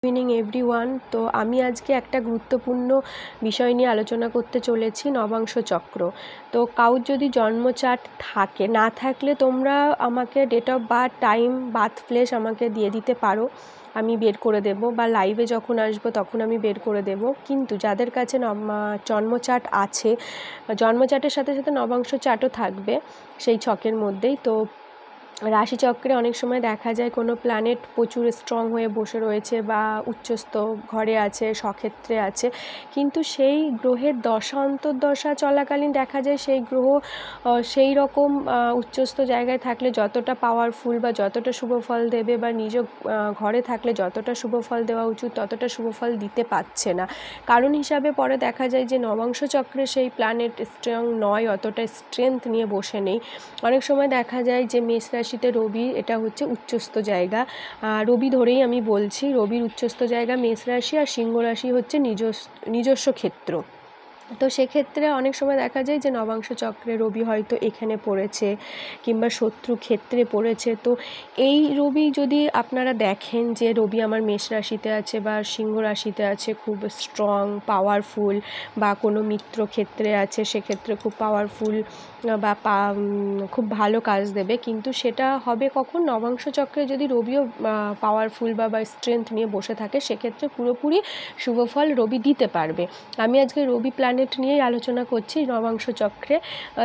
Evening everyone. তো আমি আজকে একটা গুরুত্বপূর্ণ বিষয় নিয়ে আলোচনা করতে চলেছি, নবাংশ চক্র। তো কারোর যদি জন্মচার্ট থাকে, না থাকলে তোমরা আমাকে date of birth, time, birth place আমাকে দিয়ে দিতে পারো, আমি বের করে দেব, বা লাইভে যখন আসবো তখন আমি বের করে দেব। কিন্তু যাদের কাছে জন্মচার্ট আছে, জন্মচার্টের সাথে সাথে নবাংশ চার্টও থাকবে সেই ছকের মধ্যেই। তো রাশিচক্রে অনেক সময় দেখা যায় কোনো প্ল্যানেট প্রচুর স্ট্রং হয়ে বসে রয়েছে বা উচ্চস্থ ঘরে আছে, স্বক্ষেত্রে আছে, কিন্তু সেই গ্রহের দশা অন্তর্দশা চলাকালীন দেখা যায় সেই গ্রহ সেই রকম উচ্চস্থ জায়গায় থাকলে যতটা পাওয়ারফুল বা যতটা শুভ ফল দেবে, বা নিজ ঘরে থাকলে যতটা শুভ ফল দেওয়া উচিত ততটা শুভ ফল দিতে পারছে না। কারণ হিসাবে পরে দেখা যায় যে নবাংশ চক্রে সেই প্ল্যানেট স্ট্রং নয়, অতটা স্ট্রেংথ নিয়ে বসে নেই। অনেক সময় দেখা যায় যে মেষ রাশিতে রবি, এটা হচ্ছে উচ্চস্থ জায়গা, রবি ধরেই আমি বলছি, রবির উচ্চস্থ জায়গা মেষ রাশি, আর সিংহ রাশি হচ্ছে নিজস্ব ক্ষেত্র। তো সেক্ষেত্রে অনেক সময় দেখা যায় যে নবাংশ চক্রে রবি হয়তো এখানে পড়েছে কিংবা শত্রু ক্ষেত্রে পড়েছে। তো এই রবি যদি আপনারা দেখেন যে রবি আমার মেষ রাশিতে আছে বা সিংহ রাশিতে আছে, খুব স্ট্রং, পাওয়ারফুল, বা কোনো মিত্র ক্ষেত্রে আছে, সেক্ষেত্রে খুব পাওয়ারফুল বা খুব ভালো কাজ দেবে। কিন্তু সেটা হবে কখন? নবাংশ চক্রে যদি রবিও পাওয়ারফুল বা স্ট্রেংথ নিয়ে বসে থাকে, সেক্ষেত্রে পুরোপুরি শুভ ফল রবি দিতে পারবে। আমি আজকে রবি প্ল্যানেট নিয়েই আলোচনা করছি নবাংশ চক্রে।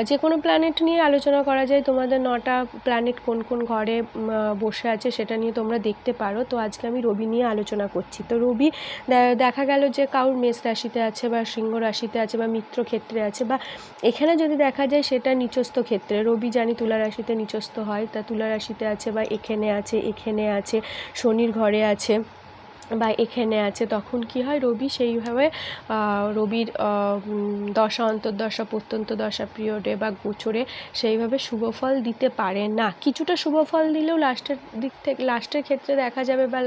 যে কোনো প্ল্যানেট নিয়ে আলোচনা করা যায়, তোমাদের 9টা প্ল্যানেট কোন কোন ঘরে বসে আছে সেটা নিয়ে তোমরা দেখতে পারো। তো আজকে আমি রবি নিয়ে আলোচনা করছি। তো রবি দেখা গেল যে কারোর মেষ রাশিতে আছে বা সিংহ রাশিতে আছে বা মিত্র ক্ষেত্রে আছে, বা এখানে যদি দেখা যায় সেটা নিচস্থ ক্ষেত্রে, রবি জানি তুলা রাশিতে নিচস্থ হয়, তা তুলা রাশিতে আছে বা এখানে আছে, শনির ঘরে আছে বা এখানে আছে, তখন কি হয়, রবি সেইভাবে রবির দশা অন্তর্দশা, প্রত্যন্ত দশা পিরিয়ডে বা গোচরে সেইভাবে শুভ ফল দিতে পারে না। কিছুটা শুভ ফল দিলেও লাস্টের ক্ষেত্রে দেখা যাবে, বা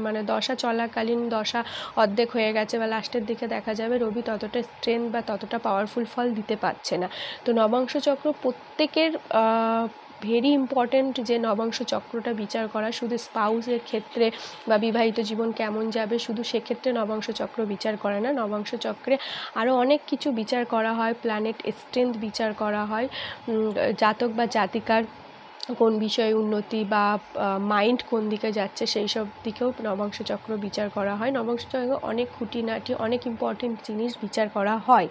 মানে দশা চলাকালীন দশা অর্ধেক হয়ে গেছে বা লাস্টের দিকে দেখা যাবে রবি ততটা স্ট্রেংথ বা ততটা পাওয়ারফুল ফল দিতে পারছে না। তো নবাংশ চক্র প্রত্যেকের ভেরি ইম্পর্ট্যান্ট যে নবাংশ চক্রটা বিচার করা, শুধু স্পাউসের ক্ষেত্রে বা বিবাহিত জীবন কেমন যাবে শুধু সেক্ষেত্রে নবাংশ চক্র বিচার করে না। নবাংশ চক্রে আরও অনেক কিছু বিচার করা হয়, প্ল্যানেট স্ট্রেংথ বিচার করা হয়, জাতক বা জাতিকার কোন বিষয়ে উন্নতি বা মাইন্ড কোন দিকে যাচ্ছে সেই সব দিকেও নবাংশ চক্র বিচার করা হয়। নবাংশ চক্র অনেক খুঁটিনাটি, অনেক ইম্পর্টেন্ট জিনিস বিচার করা হয়।